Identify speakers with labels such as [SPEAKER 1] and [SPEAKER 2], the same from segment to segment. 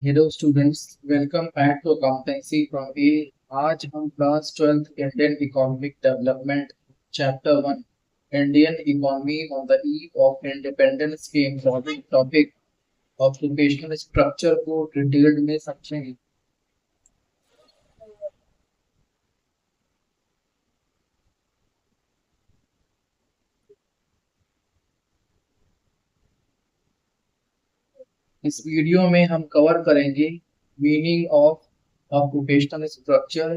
[SPEAKER 1] Hello students, welcome back to accountancy from A. आज हम class 12th Indian economic development chapter 1 Indian economy on the eve of independence के important topic occupational structure को detailed में समझेंगे। इस video में हम कवर करेंगे meaning of occupational structure,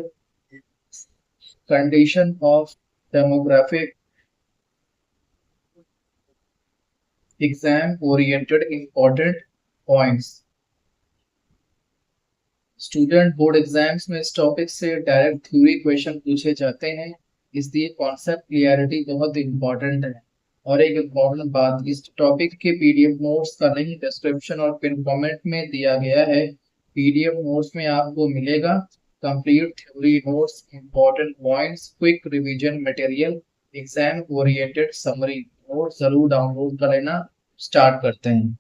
[SPEAKER 1] condition of demographic, exam oriented important points. Student board exams में इस टॉपिक से डायरेक्ट थ्योरी क्वेश्चन पूछे जाते हैं, इसलिए कॉन्सेप्ट क्लियरिटी बहुत इंपॉर्टेंट है। और एक इम्पॉर्टेंट बात, इस टॉपिक के पीडीएफ नोट्स का लिंक डिस्क्रिप्शन और पिन कमेंट में दिया गया है। पीडीएफ नोट्स में आपको मिलेगा complete theory notes, important points, quick revision material, exam oriented summary. Note जरूर डाउनलोड कर लेना। स्टार्ट करते हैं।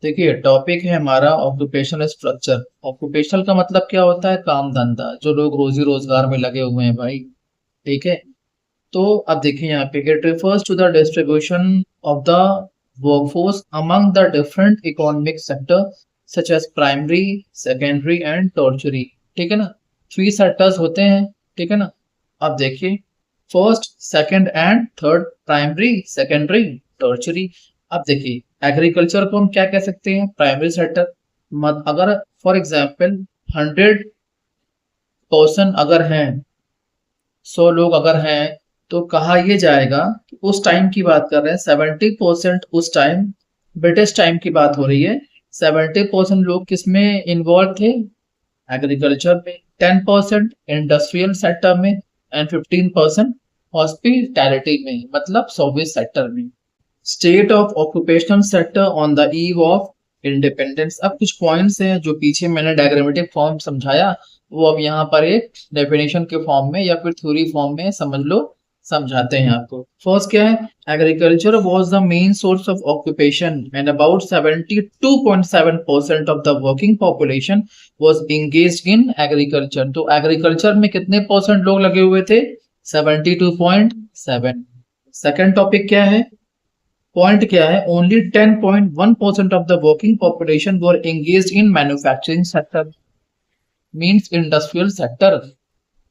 [SPEAKER 1] देखिए, टॉपिक है हमारा ऑक्यूपेशनल स्ट्रक्चर। ऑक्यूपेशनल का मतलब क्या होता है? काम धंधा, जो लोग रोजी रोजगार में लगे हुए हैं भाई। ठीक है। तो अब देखिए यहाँ पे, it refers to the distribution of the workforce among the different economic sector such as primary, secondary and tertiary. ठीक है ना, थ्री सेक्टर्स होते हैं। ठीक है ना। अब देखिए, first, second and third, primary, secondary, tertiary. अब देखिए, एग्रीकल्चर को हम क्या कह सकते हैं? Primary sector. अगर फॉर एग्जाम्पल 100 पर्सन अगर हैं, 100 लोग अगर हैं, तो कहा यह जाएगा कि उस टाइम की बात कर रहे हैं, 70% उस टाइम, ब्रिटिश टाइम की बात हो रही है, 70% लोग किसमें इन्वॉल्व थे? एग्रीकल्चर में, 10% इंडस्ट्रियल सेक्टर में एंड 15% हॉस्पिटैलिटी में, मतलब सर्विस सेक्टर में। State of occupational sector on the eve of independence. अब कुछ पॉइंट्स हैं जो पीछे मैंने डायग्रामेटिक फॉर्म समझाया, वो अब यहाँ पर एक डेफिनेशन के फॉर्म में या फिर थ्योरी फॉर्म में समझ लो, समझाते हैं आपको। फर्स्ट क्या है? Agriculture was the main source of occupation and about 72.7% of the working population was engage in agriculture. तो एग्रीकल्चर में कितने परसेंट लोग लगे हुए थे? 72.7। सेकेंड टॉपिक क्या है? पॉइंट क्या है? Only 10.1% of the working population were engaged in manufacturing sector, means industrial sector.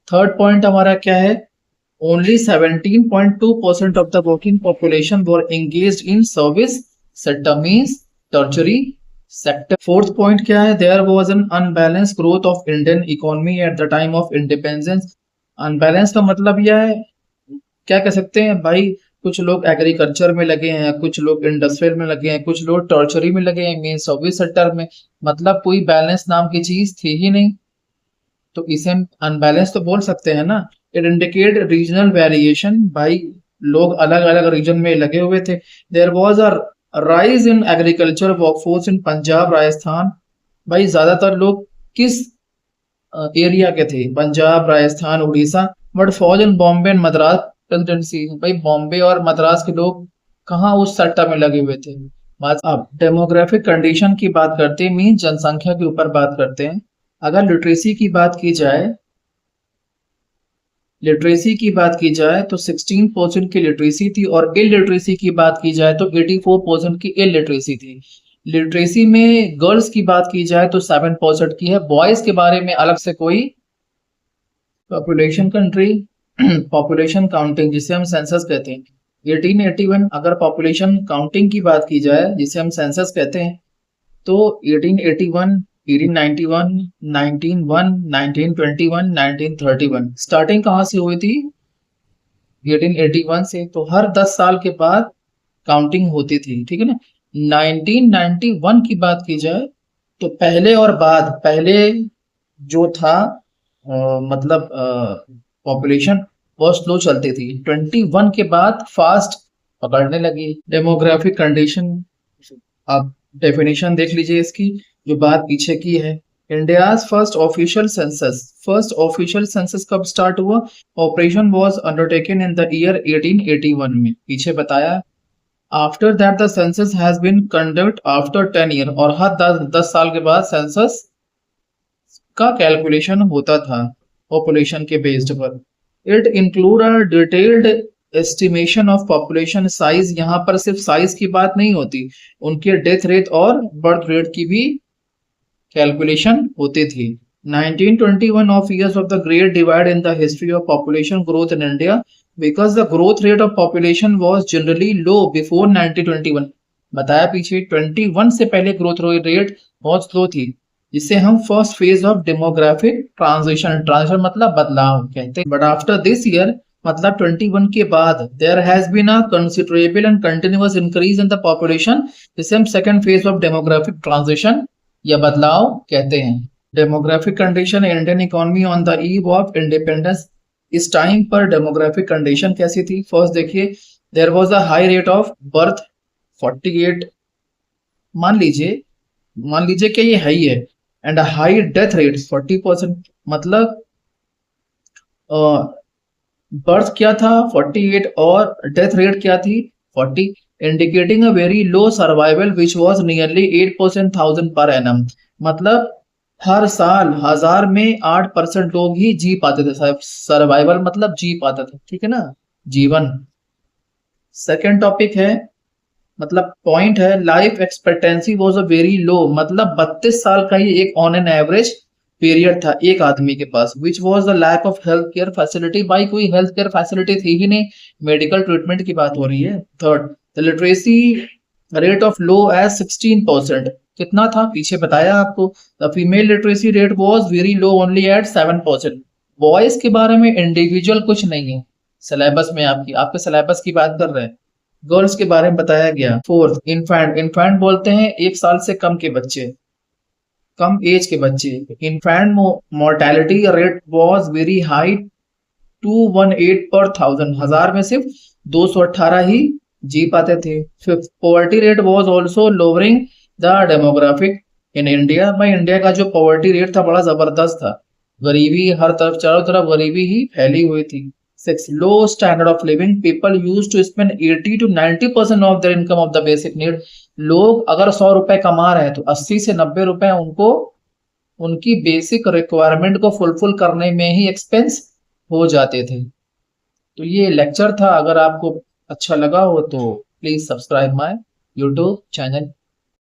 [SPEAKER 1] Third point हमारा क्या है? Only 17.2% of the working population were engaged in service sector, means tertiary sector. Fourth point क्या है? There was an unbalance growth of Indian economy at the time of independence. Unbalance का मतलब यह है, क्या कह सकते हैं भाई, कुछ लोग एग्रीकल्चर में लगे हैं, कुछ लोग इंडस्ट्रियल में लगे हैं, कुछ लोग टर्शरी में लगे हैं, मेन सर्विस सेक्टर में। मतलब कोई बैलेंस नाम की चीज थी ही नहीं, तो इसे हम अनबैलेंस तो बोल सकते हैं ना। इट इंडिकेट रीजनल वेरिएशन, भाई लोग अलग अलग रीजन में लगे हुए थे। There was a rise in agriculture workforce in Punjab, Rajasthan. भाई ज्यादातर लोग किस एरिया के थे? Punjab, Rajasthan, Orissa. But fall in Bombay and Madras presidency. भाई बॉम्बे और मद्रास के लोग कहाँ उस सट्टा में लगे हुए थे? बात, अब डेमोग्राफिक कंडीशन की बात करते हैं, मीन जनसंख्या के ऊपर बात करते हैं। अगर लिटरेसी की बात की जाए, लिटरेसी की बात की जाए तो 16% की लिटरेसी थी, और इलिटरेसी की बात की जाए तो 84% की इलिटरेसी थी। लिटरेसी में गर्ल्स की बात की जाए तो 7% की है। बॉयज के बारे में अलग से कोई पॉपुलेशन कंट्री पॉपुलेशन काउंटिंग, जिसे हम सेंसस कहते हैं, 1881 अगर पॉपुलेशन काउंटिंग की बात की जाए, जिसे हम सेंसस कहते हैं, तो 1881, 1891, 1901, 1921, 1931। स्टार्टिंग कहाँ से हुई थी? 1881 से। तो हर 10 साल के बाद काउंटिंग होती थी। ठीक है ना। 1991 की बात की जाए तो पहले और बाद, पहले जो था मतलब पॉपुलेशन बहुत स्लो चलती थी, 21 के बाद फास्ट पकड़ने लगी। डेमोग्राफिक कंडीशन, आप डेफिनेशन देख लीजिए इसकी, जो बात पीछे की है। India's first official census, first official census कब स्टार्ट हुआ? Operation was undertaken in the year 1881 में, पीछे बताया। After that the census has been conduct after 10 year, और हर 10 साल के बाद सेंसस का कैलकुलेशन होता था पॉपुलेशन के बेस्ड पर। It include a detailed estimation of population size, यहाँ पर सिर्फ साइज की बात नहीं होती, उनके डेथ रेट और बर्थ रेट की भी कैलकुलेशन होती थी। 1921 of years of the great divide in the history of population growth in India, because the growth rate of population was generally low before 1921। बताया पीछे 21 से पहले ग्रोथ रेट बहुत स्लो थी, जिसे हम first phase of demographic transition मतलब बदलाव कहते हैं। बट आफ्टर दिस ईयर मतलब 21 के बाद there has been a considerable and continuous increase in the population, जिसे हम second phase of demographic transition या बदलाव कहते हैं। Demographic condition Indian economy on the eve of independence, इस टाइम पर डेमोग्राफिक कंडीशन कैसी थी? फर्स्ट देखिए, there was a high rate of birth 48, मान लीजिए कि ये हाई है, and a high death rate 40%, मतलब बर्थ क्या था 48 और डेथ रेट क्या थी 40, indicating a very low survival which was nearly 8% 1000 per annum, मतलब हर साल 1000 में 8% लोग ही जी पाते थे। सर्वाइवल मतलब जी पाते थे, ठीक है ना, जीवन। सेकेंड टॉपिक है, मतलब पॉइंट है, life expectancy was a very low, मतलब 32 साल का ही एक ऑन एन एवरेज पीरियड था एक आदमी के पास। Which was the lack of health care facility, भाई कोई हेल्थ केयर फैसिलिटी थी ही नहीं, मेडिकल ट्रीटमेंट की बात हो रही है। Third, the literacy rate of low as 16%, कितना था पीछे बताया आपको। The female literacy rate was very low only at 7%। Boys के बारे में इंडिविजुअल कुछ नहीं है सिलेबस में, आपके सिलेबस की बात कर रहे हैं। गर्ल्स के बारे में बताया गया। फोर्थ, इन्फेंट बोलते हैं 1 साल से कम के बच्चे, कम एज के बच्चे। Infant mortality rate was very high 218 पर 1000 में सिर्फ 218 ही जी पाते थे। Fifth, poverty rate was also lowering the demographic in India. भाई इंडिया का जो पॉवर्टी रेट था बड़ा जबरदस्त था, गरीबी हर तरफ, चारों तरफ गरीबी ही फैली हुई थी। Six, low standard of living, people use to spend 80 to 90% of their income of the basic need. लोग अगर 100 रुपए कमा रहे हैं तो 80 से 90 रुपए उनको उनकी बेसिक रिक्वायरमेंट को फुलफिल करने में ही एक्सपेंस हो जाते थे। तो ये लेक्चर था, अगर आपको अच्छा लगा हो तो please subscribe my YouTube channel.